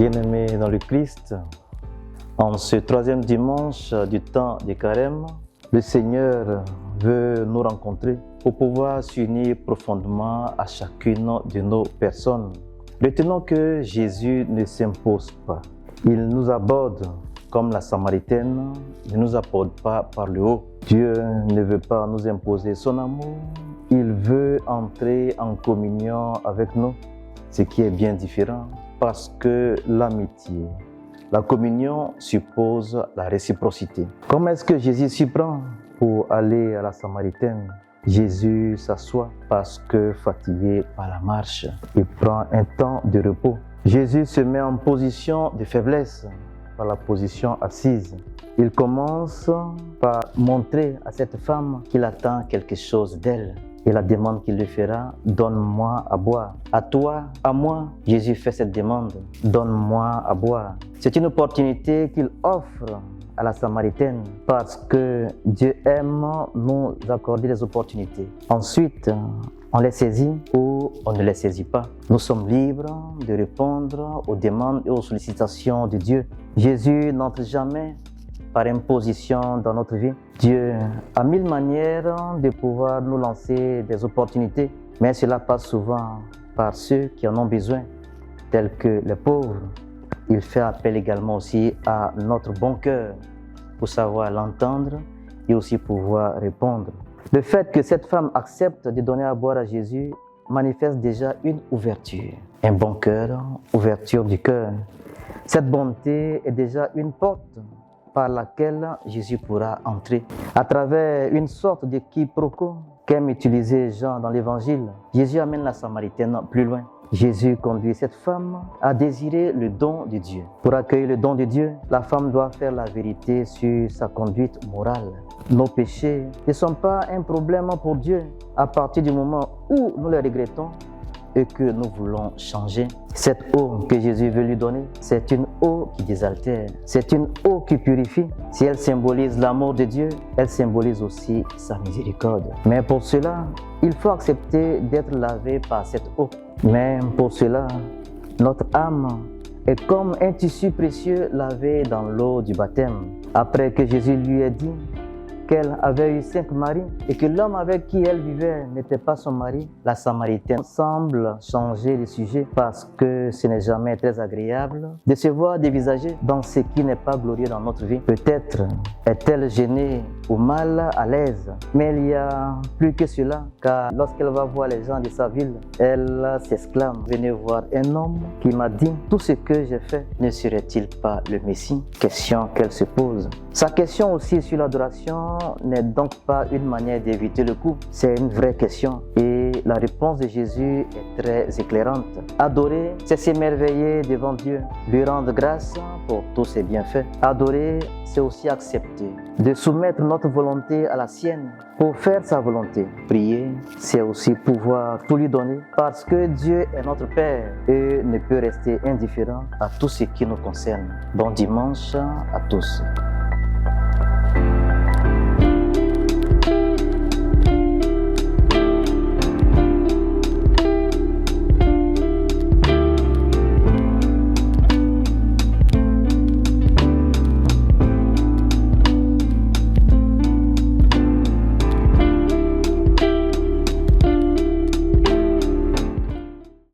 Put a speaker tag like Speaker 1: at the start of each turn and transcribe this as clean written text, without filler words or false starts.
Speaker 1: Bien-aimés dans le Christ, en ce troisième dimanche du temps des carême, le Seigneur veut nous rencontrer pour pouvoir s'unir profondément à chacune de nos personnes. Retenons que Jésus ne s'impose pas. Il nous aborde comme la Samaritaine, ne nous aborde pas par le haut. Dieu ne veut pas nous imposer son amour. Il veut entrer en communion avec nous, ce qui est bien différent parce que l'amitié, la communion suppose la réciprocité. Comment est-ce que Jésus s'y prend pour aller à la Samaritaine? Jésus s'assoit parce que fatigué par la marche, il prend un temps de repos. Jésus se met en position de faiblesse par la position assise. Il commence par montrer à cette femme qu'il attend quelque chose d'elle. Et la demande qu'il lui fera, donne-moi à boire. À toi, à moi, Jésus fait cette demande, donne-moi à boire. C'est une opportunité qu'il offre à la Samaritaine parce que Dieu aime nous accorder des opportunités. Ensuite, on les saisit ou on ne les saisit pas. Nous sommes libres de répondre aux demandes et aux sollicitations de Dieu. Jésus n'entre jamais par imposition dans notre vie. Dieu a mille manières de pouvoir nous lancer des opportunités, mais cela passe souvent par ceux qui en ont besoin, tels que les pauvres. Il fait appel également aussi à notre bon cœur pour savoir l'entendre et aussi pouvoir répondre. Le fait que cette femme accepte de donner à boire à Jésus manifeste déjà une ouverture, un bon cœur, ouverture du cœur. Cette bonté est déjà une porte par laquelle Jésus pourra entrer. À travers une sorte de quiproquo qu'aime utiliser Jean dans l'évangile, Jésus amène la Samaritaine plus loin. Jésus conduit cette femme à désirer le don de Dieu. Pour accueillir le don de Dieu, la femme doit faire la vérité sur sa conduite morale. Nos péchés ne sont pas un problème pour Dieu à partir du moment où nous les regrettons et que nous voulons changer. Cette eau que Jésus veut lui donner, c'est une eau qui désaltère, c'est une eau qui purifie. Si elle symbolise l'amour de Dieu, elle symbolise aussi sa miséricorde. Mais pour cela, il faut accepter d'être lavé par cette eau. Mais pour cela, notre âme est comme un tissu précieux lavé dans l'eau du baptême. Après que Jésus lui ait dit qu'elle avait eu 5 maris et que l'homme avec qui elle vivait n'était pas son mari, la Samaritaine semble changer de sujet parce que ce n'est jamais très agréable de se voir dévisager dans ce qui n'est pas glorieux dans notre vie. Peut-être est-elle gênée ou mal à l'aise, mais il y a plus que cela, car lorsqu'elle va voir les gens de sa ville, elle s'exclame: venez voir un homme qui m'a dit tout ce que j'ai fait, ne serait-il pas le Messie? Question qu'elle se pose. Sa question aussi sur l'adoration n'est donc pas une manière d'éviter le coup, c'est une vraie question et la réponse de Jésus est très éclairante. Adorer, c'est s'émerveiller devant Dieu, lui rendre grâce pour tous ses bienfaits. Adorer, c'est aussi accepter de soumettre notre volonté à la sienne pour faire sa volonté. Prier, c'est aussi pouvoir tout lui donner parce que Dieu est notre Père et ne peut rester indifférent à tout ce qui nous concerne. Bon dimanche à tous.